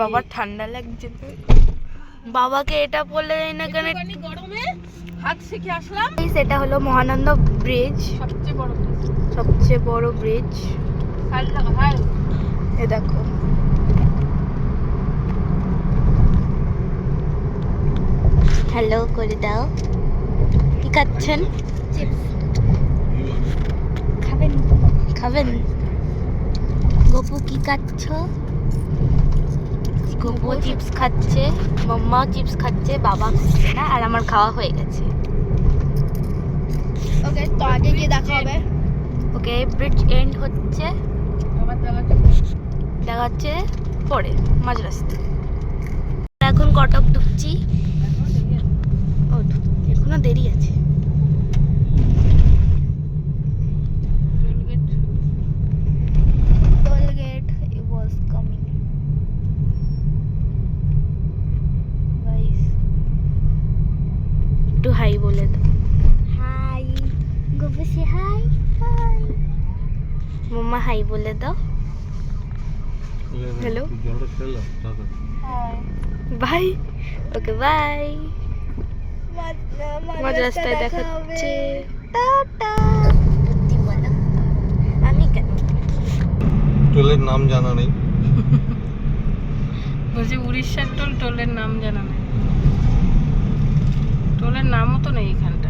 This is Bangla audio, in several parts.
বাবার ঠান্ডা লাগছে তো, বাবাকে এটা বলে না কেন গরমে হাত শিখে আসলাম। সেটা হলো মহানন্দ ব্রিজ, সবচেয়ে বড় ব্রিজ। এ দেখো, হ্যালো করে দাও। কি খাচ্ছেন? খাবেন খাবেন? গপু কি খাচ্ছ? গপু চিপস খাচ্ছে, মাম্মা চিপস খাচ্ছে, বাবা খাচ্ছে না, আর আমার খাওয়া হয়ে গেছে। ওকে, তো আগে গিয়ে দেখা হবে। ওকে, ব্রিজ এন্ড হচ্ছে, দেখা হচ্ছে পরে মাঝ রাস্তা। এখন কটক ঢুকছি। ও, এখনো দেরি আছে। একটু হাই বলে দাও। হাই গপু, সে হাই। হাই মাম্মা, হাই বলে দাও। Hello, bye. Okay, bye. মাঝ রাস্তায় দেখা হচ্ছে। টাটা। আমি কেন টোলের নাম জানা নেই? বলছি উড়িষ্যার টোল, টোলের নাম জানা নেই। টোলের নামও তো নেই এখানটা।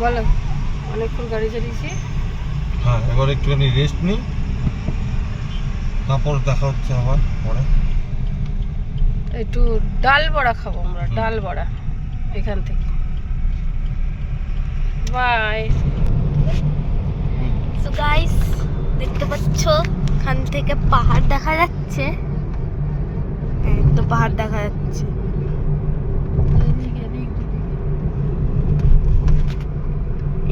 বলো, অনেকক্ষণ গাড়ি চালিয়েছি। হ্যাঁ, এবার একটুখানি রেস্ট নিই, তারপর দেখা হচ্ছে আবার পরে। একটু ডাল বড়া খাবো আমরা, ডাল বড়া এখান থেকে। বাই। সো গাইস, দেখতে পাচ্ছ এখান থেকে পাহাড় দেখা যাচ্ছে। তো পাহাড় দেখা যাচ্ছে।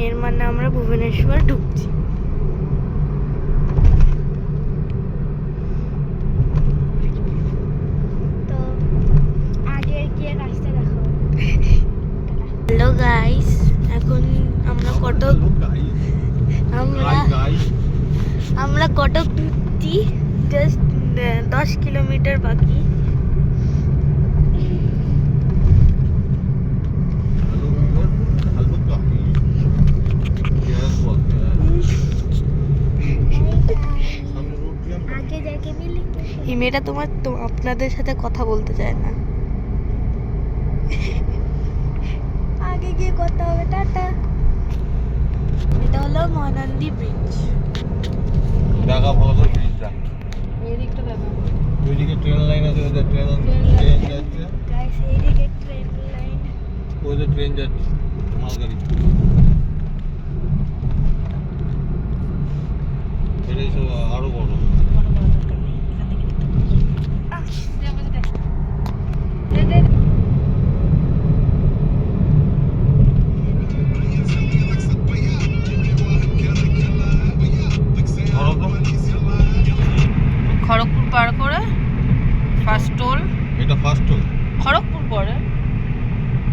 এর মানে আমরা ভুবনেশ্বর ঢুকছি। তো আগে গিয়ে রাস্তা দেখো। হ্যালো গাইস, এখন আমরা কটক ঢুকছি। জাস্ট 10 কিলোমিটার বাকি। এই মেয়েটা আপনাদের সাথে কথা বলতে চায় না। আগে গিয়ে কথা হবে। টাটা। এটা হলো মহানন্দী ব্রিজ। দেখা ভালো করে ব্রিজটা। এদিকটা দেখো, ওইদিকে ট্রেন লাইন আছে, ওদের ট্রেন যাচ্ছে। গাইস, এইদিকে ট্রেন লাইন, ওদের ট্রেন যাচ্ছে, মালগাড়ি। এটাই সব আরো বড়। খড়গপুর পার করে ফার্স্ট টোল। এটা ফার্স্ট টোল, খড়গপুর পরে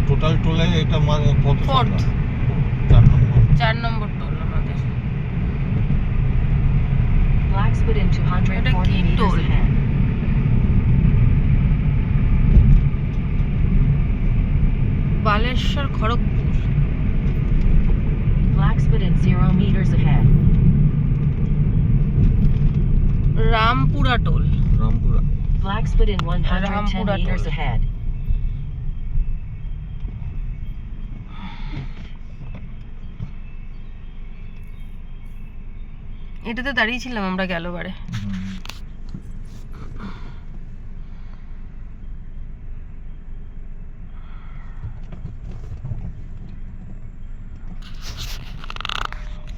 টোটাল টোলে এটা কত? ফোর্থ, 4 নম্বর টোল আমাদের। এটা কি toll? Baleshwar Kharagpur. Rampura toll. Rampura. Blacksburg in 110 Rampura meters toll. ahead. এটাতে দাঁড়িয়েছিলাম আমরা গেলবারে।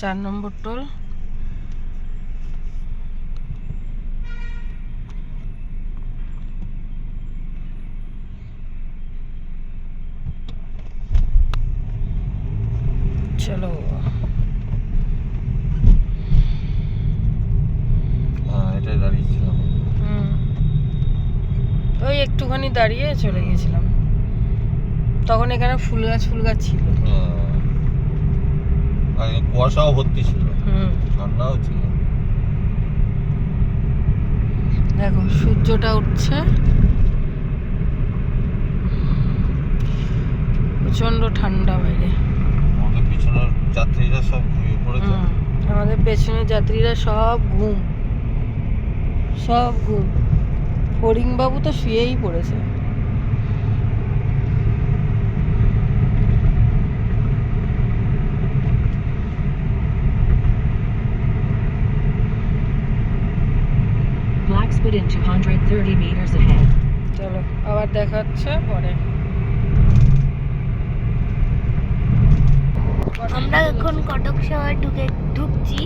4 নম্বর টোল। চলো হ্যাঁ এটাই দাঁড়িয়েছিলাম। ওই একটুখানি দাঁড়িয়ে চলে গেছিলাম, তখন এখানে ফুল গাছ ছিল। আর কুয়াশাও ভর্তি ছিল, ঠান্ডাও ছিল। দেখো সূর্যটা উঠছে, প্রচন্ড ঠান্ডা বাইরে। আমাদের পিছনের যাত্রীরা সব ঘুমিয়ে পড়েছে। আমাদের পেছনের যাত্রীরা সব ঘুম। ফড়িংবাবু তো শুয়েই পড়েছে। Blacksburg in 230 meters ahead. চলো আবার দেখা হচ্ছে পরে। আমরা এখন কটক শহর ঢুকছি।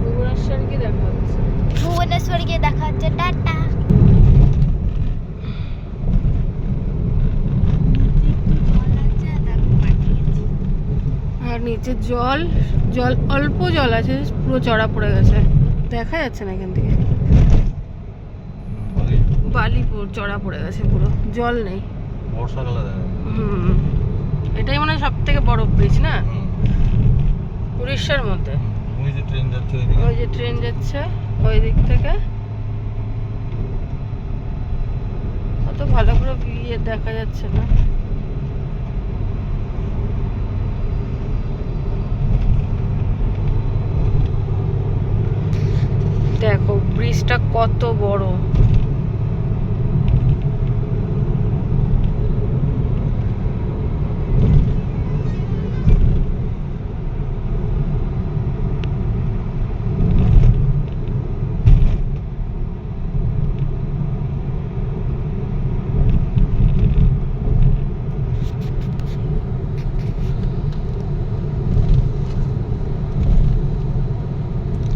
ভুবনেশ্বর কি দেখা হচ্ছে? ভুবনেশ্বর গিয়ে দেখা হচ্ছে, টাটা। আর নিচে জল অল্প জল আছে, পুরো চড়া পড়ে গেছে, দেখা যাচ্ছে না এখান থেকে। বালি চড়া পড়ে গেছে, পুরো জল নেই। বর্ষাকালে দেখা যায়। এটাই মনে হয় সব থেকে বড় ব্রিজ না উড়িষ্যার মধ্যে। ওই যে ট্রেন যাচ্ছে ওইদিকে। ওই যে ট্রেন যাচ্ছে ওই দিক থেকে, অত ভালো করে দেখা যাচ্ছে না। দেখো ব্রিজটা কত বড়।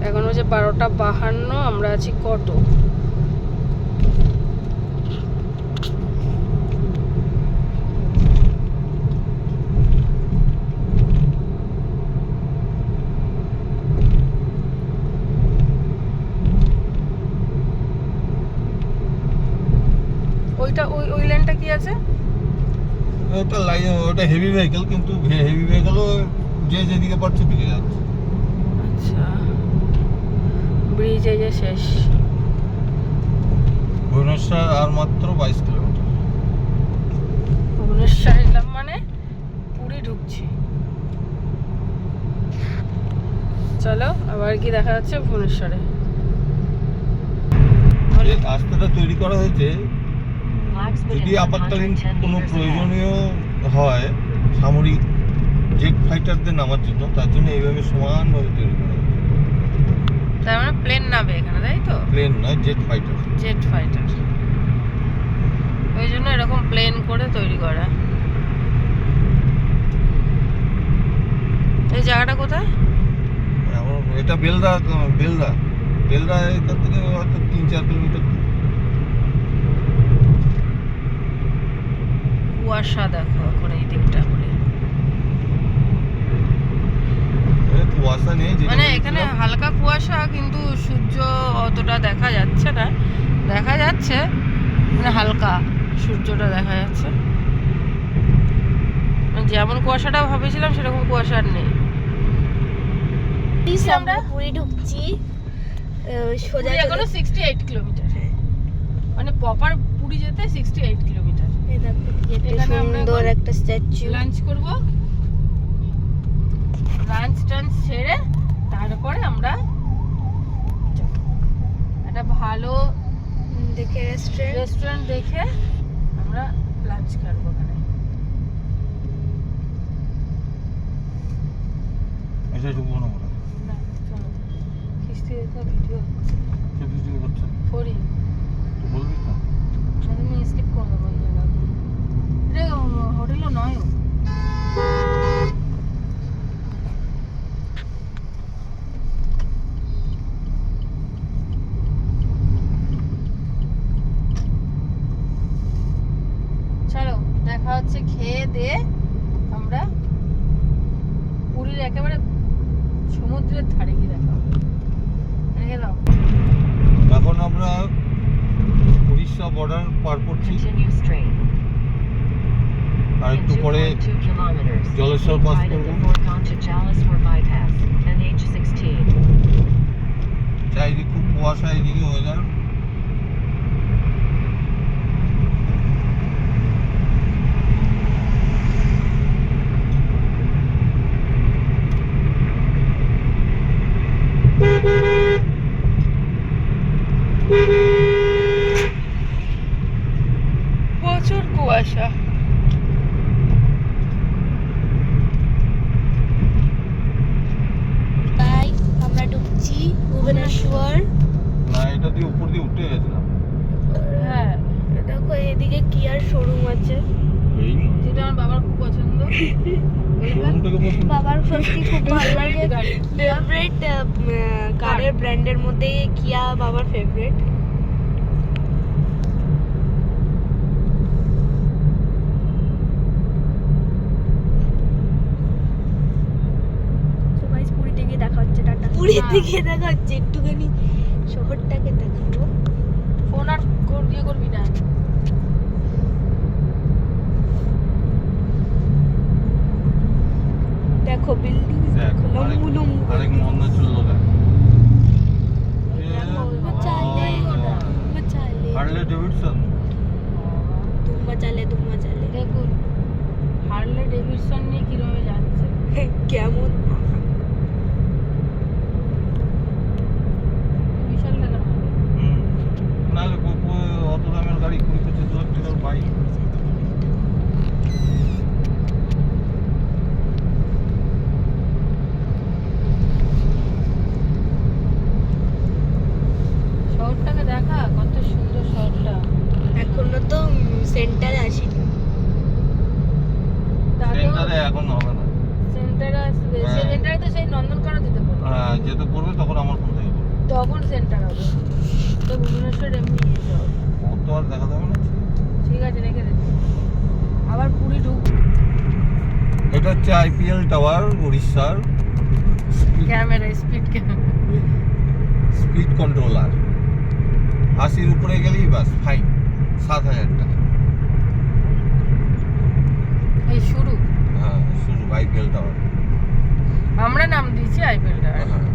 এখন হচ্ছে 12:52, আমরা আছি কটক। ওই লাইনটা কি আছে? ওটা হেভি ভেহিকল, কিন্তু হেভি ভেহিকলও যে যেদিকে পারছে দিকে যাচ্ছে। আচ্ছা, ব্রিজ এই যে শেষ। ভুবনেশ্বর আর মাত্র 22 কিলোমিটার। ভুবনেশ্বর এলাম মানে পুরী ঢুকছি। চলো আবার কি দেখা যাচ্ছে ভুবনেশ্বরে। এই রাস্তাটা তৈরি করা হয়েছে যদি আপাতকালীন কোনো প্রয়োজনীয় হয় সামরিক জেট ফাইটারদের নামার জন্য, তার জন্য এইভাবে সমানভাবে তৈরি করা হয়েছে। তার মানে প্লেন নামবে এখানে, তাই তো? প্লেন নয়, জেট ফাইটার। জেট ফাইটার, ওই জন্য এরকম প্লেন করে তৈরি করা। এই জায়গাটা কোথায়? এটা বেলদা এখান থেকে হয়তো 3-4 কিলোমিটার। কুয়াশা দেখো এখন এই দিকটা করে, কুয়াশা নেই মানে এখানে হালকা কুয়াশা, কিন্তু সূর্য অতটা দেখা যাচ্ছে না। দেখা যাচ্ছে মানে হালকা সূর্যটা দেখা যাচ্ছে, যেমন কুয়াশাটা ভাবেছিলাম সেরকম কুয়াশা আর নেই। আমরা পুরী ঢুকছি, সোজা এখনো 68 কিলোমিটার, মানে প্রপার পুরী যেতে 68 কিলোমিটার। এখানে সুন্দর একটা স্ট্যাচু। লাঞ্চ করব, লাঞ্চ টাঞ্চ সেরে তারপরে আমরা একটা ভালো দেখে রেস্টুরেন্ট দেখে আমরা লাঞ্চ করবো ওখানে। এটা ঢুকবো না। না, চলো। থেকে তো ভিডিও কে ভিডিও করছে করি তো বলবি না আমি স্কিপ করে দেবো এই জায়গাগুলো রে হোটেলও নয় ও। চলো দেখা হচ্ছে খেয়ে দিয়ে আমরা পুরীর একেবারে সমুদ্রের ধারে গিয়ে দেখা হবে রেখে দাও এখন আমরা উড়িষ্যা বর্ডার পার করছি Continue straight. আর In একটু পরে 2.2 kilometers, Jaleswar keep pass right at করবো the Fort Concha-Jalaswar bypass, NH16. চারিদিকে খুব কুয়াশা এদিকে ওয়েদার প্রচুর কুয়াশা তাই আমরা ঢুকছি ভুবনেশ্বর। না এটা দিয়ে উপর দিয়ে উঠে গেছিলাম হ্যাঁ দেখো এদিকে কিয়ার শোরুম আছে। এই যেটা আমার বাবার খুব পছন্দ শোরুমটাকে পছন্দ বাবার সত্যি খুব ভালো লাগে। গাড়ি। ফেভারিট কারের ব্র্যান্ডের মধ্যে কিয়া বাবার ফেভারিট। পুরীতে গিয়ে দেখা হচ্ছে টাটা। পুরীতে গিয়ে দেখা হচ্ছে একটুখানি শহরটাকে দেখাবো। ফোন আর দিয়ে করবি না দেখো বিল্ডিং দেখ দেখো লম্বু লম্বু। আরেক মন্দির চললো দেখ চালে চালে হার্লে ডেভিডসন দুম্বা চালে দেখুন হার্লে ডেভিডসন নিয়ে কিভাবে যাচ্ছে কেমন বিশাল টাকার হবে নাহলে অত দামের গাড়ি 20-25 লাখ টাকার বাইক শহরটাকে দেখা কত সুন্দর শহরটা এখনো তো সেন্টারে আসিনি। সেন্টারে এখন হবে না সেন্টারে আসবে হ্যাঁ। সেন্টারে তো সেই নন্দনকানন যেতে পারবে হ্যাঁ যেতে পড়বে তখন আমার ফোন থেকে বলবে। তখন সেন্টার হবে তো ভুবনেশ্বর এমনি যেতে হবে অত আর দেখা যাবে না ঠিক আছে রেখে দে আবার পুরী ঢুক এটা হচ্ছে আইপিএল টাওয়ার উড়িষ্যার camera speed camera speed controller 80-র উপরে গেলেই বাস ফাইন 7,000 টাকা এই শুরু হ্যাঁ শুধু আইপিএল টাওয়ার আমরা নাম দিয়েছি আইপিএলটা হ্যাঁ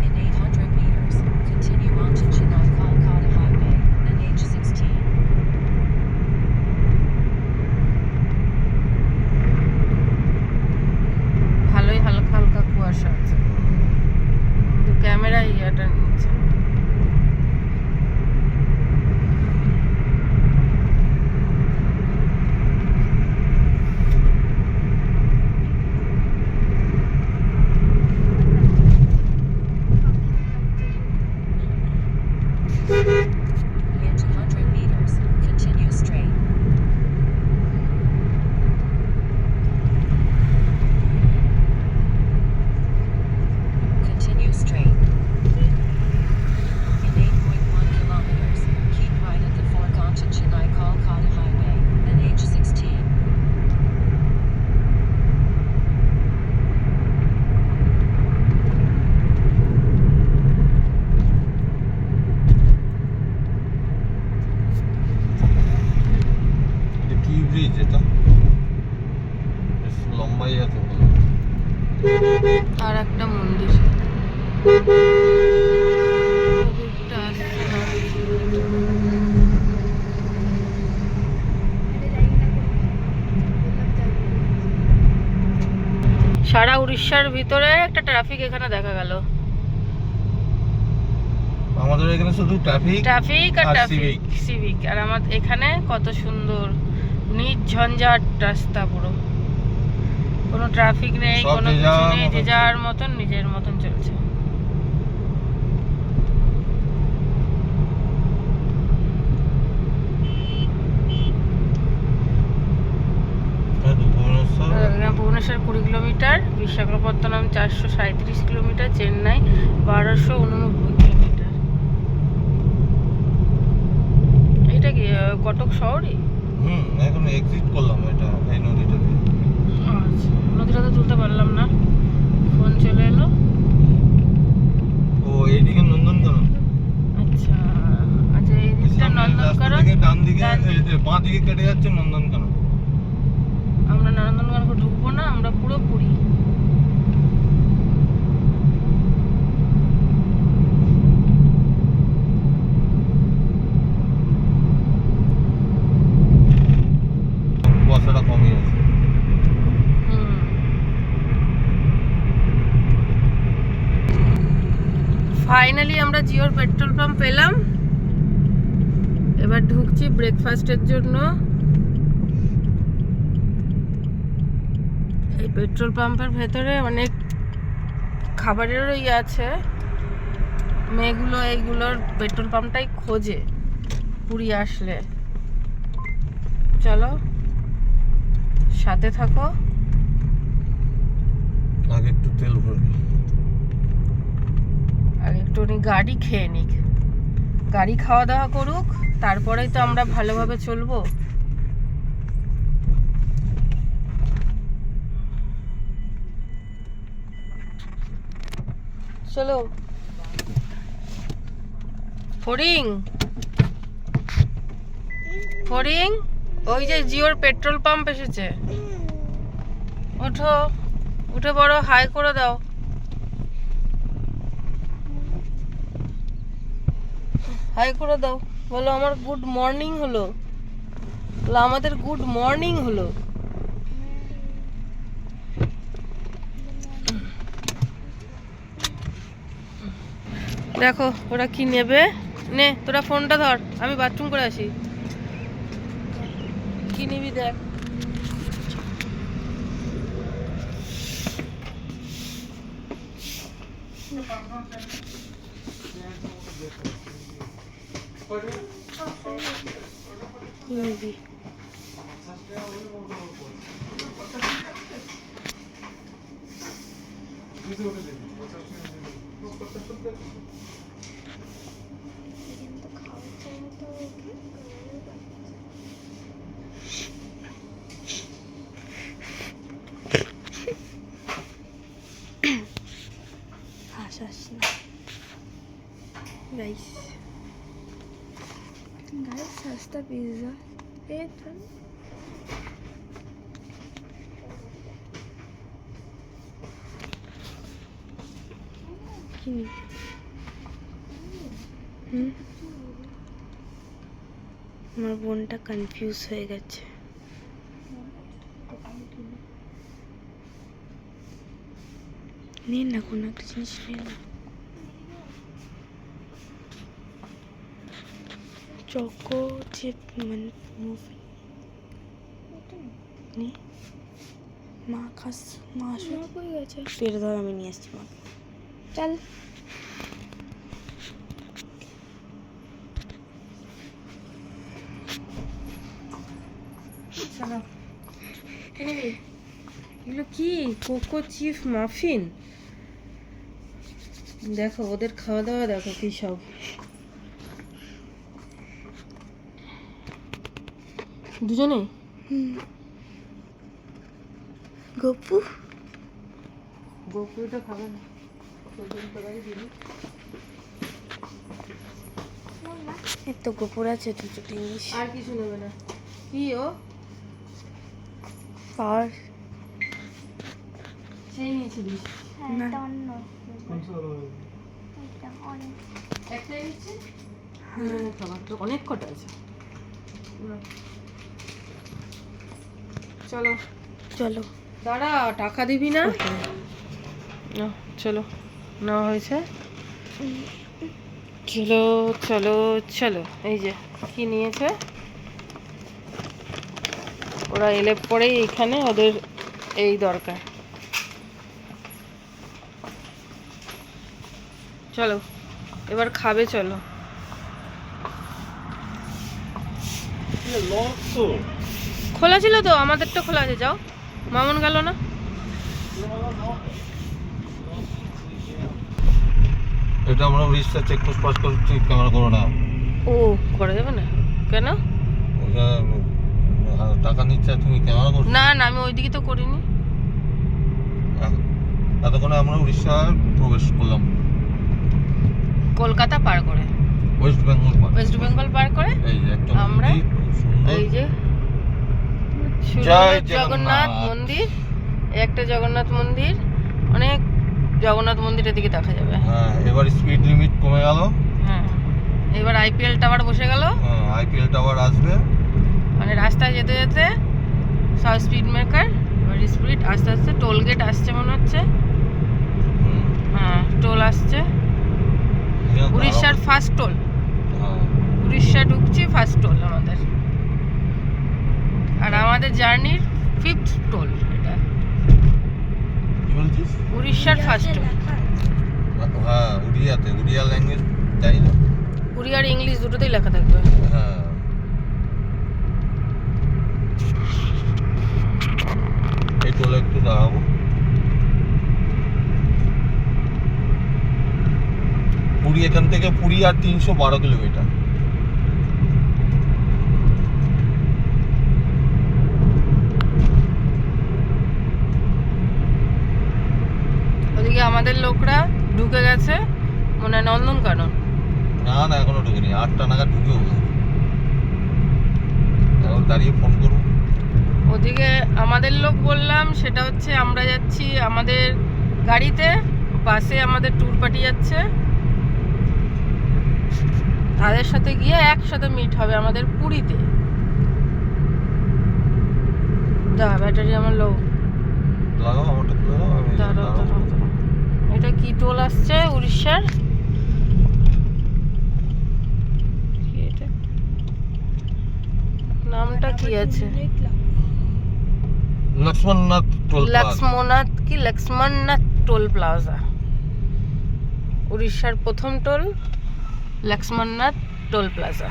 In 800 meters, continue on to Chennai Kolkata Highway, NH16. ভালোই হালকা হালকা কুয়াশা আছে কিন্তু ক্যামেরা ইয়েটা নিচ্ছে না। In 200 meters, continue straight. Continue straight. In 8.1 kilometers, keep right at the Fort Concha-Chennai Kolkata Highway, NH16. এটা কি ব্রিজ এটা বেশ লম্বাই আছে বলে। আর একটা মন্দির মন্দিরটা আসছে না। সারা উড়িষ্যার ভিতরে একটা ট্রাফিক এখানে দেখা গেল আমাদের এখানে শুধু ট্রাফিক ট্রাফিক আর আর ট্রাফিক সিভিক আর আমার এখানে কত সুন্দর নির্ঝঞ্ঝাট রাস্তা পুরো কোনো ট্রাফিক নেই সব কোনো যে কিছু যার নেই মতন যে যার মতন নিজের মতন চলছে Bhubaneswar 20 kilometre, Visakhapatnam 437 kilometre, Chennai 1289 kilometre. এটা কি কটক শহরই? এখন এক্সিট করলাম এটা এই নদীটা দিয়ে। আচ্ছা, নদীটা তো তুলতে পারলাম না, ফোন চলে এলো। ও এইদিকে নন্দনকানন। আচ্ছা আচ্ছা, এই দিকটা সামনে রাস্তা নন্দনকানন, থেকে ডান দিকে ডান এই যে বাঁ দিকে কেটে যাচ্ছে নন্দনকানন। আমরা নন্দনকানন ঢুকবো না, আমরা পুরো পুরী। কুয়াশাটা কমে আছে। ফাইনালি আমরা জিওর পেট্রোল পাম্প পেলাম। এবার ঢুকছি ব্রেকফাস্টের জন্য। এই পেট্রোল পাম্পের ভেতরে অনেক খাবারেরও ইয়ে আছে। মেয়েগুলো এইগুলোর পেট্রোল পাম্পটাই খোঁজে পুরী আসলে। চলো সাথে থাকো। আগে একটু তেল ভরবি। আর একটু গাড়ি খেয়ে নিক, গাড়ি খাওয়া দাওয়া করুক, তারপরেই তো আমরা ভালোভাবে চলবো। চলো। ফড়িং ফড়িং, ওই যে জিওর পেট্রোল পাম্প এসেছে, ওঠো, উঠে বড় হাই করে দাও। হাই করে দাও, বলো আমার গুড মর্নিং হলো, বলো আমাদের গুড মর্নিং হলো। দেখো ওরা কি নেবে। নে তোরা ফোনটা ধর, আমি বাথরুম করে আসি। কি নিবি দেখ। কি নিবি? गाइस सस्ता पिज्जा আমার বোনটা কনফিউজ হয়ে গেছে। নে না কোনো একটা জিনিস নে না। চকো চিপ মানে মুভি নে মা খাস, মা আসো কই গেছে, পেট ধর আমি নিয়ে আসছি মা। চল চলো। কি নিবি? এগুলো কি? Cocoa chip muffin. দেখো ওদের খাওয়া দাওয়া দেখো কি সব। দুজনে গপু গোপুটা খাবে না। এত গোপুর আছে দুটো জিনিস। আর কিছু নেবে না। কি ও পাওয়ার সেই নিয়েছিলিস? না একটাই নিচ্ছি। হ্যাঁ খাবার তো অনেক কটা আছে। চলো চলো দাঁড়া, টাকা দিবি না? না চলো, নেওয়া হয়েছে। চলো চলো চলো। এই যে কি নিয়েছে ওরা, এলে পরেই এখানে ওদের এই দরকার। চলো এবার খাবে, চলো। খোলা ছিল তো, আমাদেরটা খোলা আছে। যাও, মামুন গেল না। এটা আমরা উড়িষ্যা চেকপোস্ট পাস করছি, ক্যামেরা করো না। ও করা যাবে না কেন? ওটা টাকা নিচ্ছে আর তুমি ক্যামেরা করছো? না না, আমি ওইদিকে তো করিনি। এতক্ষণে আমরা উড়িষ্যা প্রবেশ করলাম, কলকাতা পার করে, ওয়েস্ট বেঙ্গল পার। ওয়েস্ট বেঙ্গল পার করে এই যে একটা আমরা মন্দির, খুব সুন্দর। এই যে জয় জগন্নাথ মন্দির, এই একটা জগন্নাথ মন্দির, অনেক জগন্নাথ মন্দিরের দিকে দেখা যাবে। হ্যাঁ, এবার স্পিড লিমিট কমে গেল। হ্যাঁ, এবার আইপিএল টাওয়ার বসে গেল। আইপিএল টাওয়ার আসবে, মানে রাস্তায় যেতে যেতে সব স্পিড মেকার, এবার স্পিড আস্তে আস্তে, টোল গেট আসছে মনে হচ্ছে। হ্যাঁ, টোল আসছে, উড়িষ্যার ফার্স্ট টোল। হ্যাঁ, উড়িষ্যা ঢুকছি, ফার্স্ট টোল আমাদের, আর আমাদের জার্নির 5th টোল এটা, কি বলছিস? উড়িষ্যার ফার্স্ট টোল। হ্যাঁ, উড়িয়াতে, উড়িয়া ল্যাঙ্গুয়েজ জানি না। উড়িয়া আর ইংলিশ দুটোতেই লেখা থাকবে। হ্যাঁ, এই টোলে একটু দাঁড়াবো। পুরী, এখান থেকে পুরী আর 312 কিলোমিটার। ওদিকে আমাদের লোকরা ঢুকে গেছে মনে হয় নন্দনকানন। না না, এখনো ঢুকিনি, 8টা নাগাদ ঢুকেও এখন দাঁড়িয়ে ফোন করবো। ওদিকে আমাদের লোক বললাম, সেটা হচ্ছে আমরা যাচ্ছি আমাদের গাড়িতে, বাসে আমাদের ট্যুর পার্টি যাচ্ছে, তাদের সাথে গিয়ে একসাথে মিট হবে আমাদের পুরীতে। যা, ব্যাটারি আমার লো। লাগাও, আমারটা খুলে দাও, আমি দাঁড়াও, দাঁড়াবো। দাঁড়াও, দাঁড়াও। এটা কি টোল আসছে উড়িষ্যার? কি এটা? নামটা কি আছে? লক্ষ্মণনাথ টোল প্লাজা। লক্ষ্মণনাথ কি লক্ষ্মণনাথ টোল প্লাজা, উড়িষ্যার প্রথম টোল লক্ষ্মণনাথ টোল প্লাজা।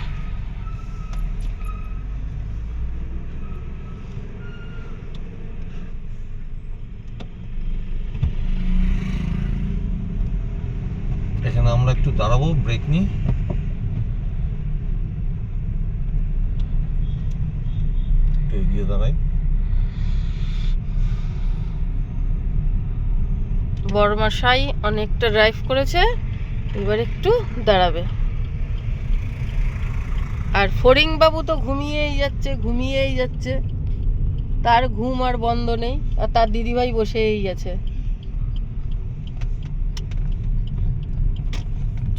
এখানে আমরা একটু দাঁড়াবো, ব্রেক নিই। একটু এগিয়ে দাঁড়াই। বড়মশাই অনেকটা ড্রাইভ করেছে, এবার একটু দাঁড়াবে। আর ফড়িং বাবু তো ঘুমিয়েই যাচ্ছে, তার ঘুম আর বন্ধ নেই, আর তার দিদিভাই বসেই আছে।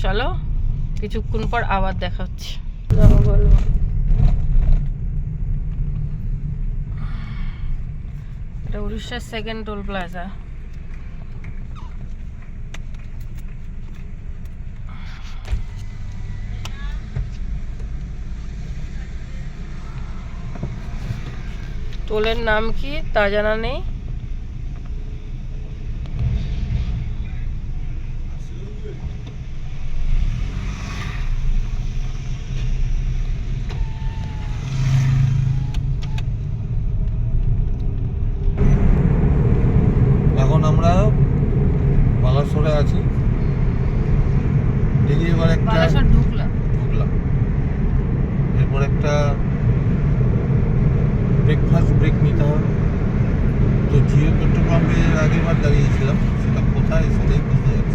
চলো, কিছুক্ষণ পর আবার দেখা হচ্ছে। এটা উড়িষ্যার সেকেন্ড টোল প্লাজা। টোলের নাম কি তা জানা নেই। এখন আমরা বালাসোরে আছি, দেখি এবার একটা বালাসোর ঢুকলাম। এরপর একটা ব্রেকফাস্ট ব্রেক নিতে হবে। তো জিও পেট্রোল পাম্পে আগের বার দাঁড়িয়েছিলাম, সেটা কোথায় সেটাই বুঝতে যাচ্ছি।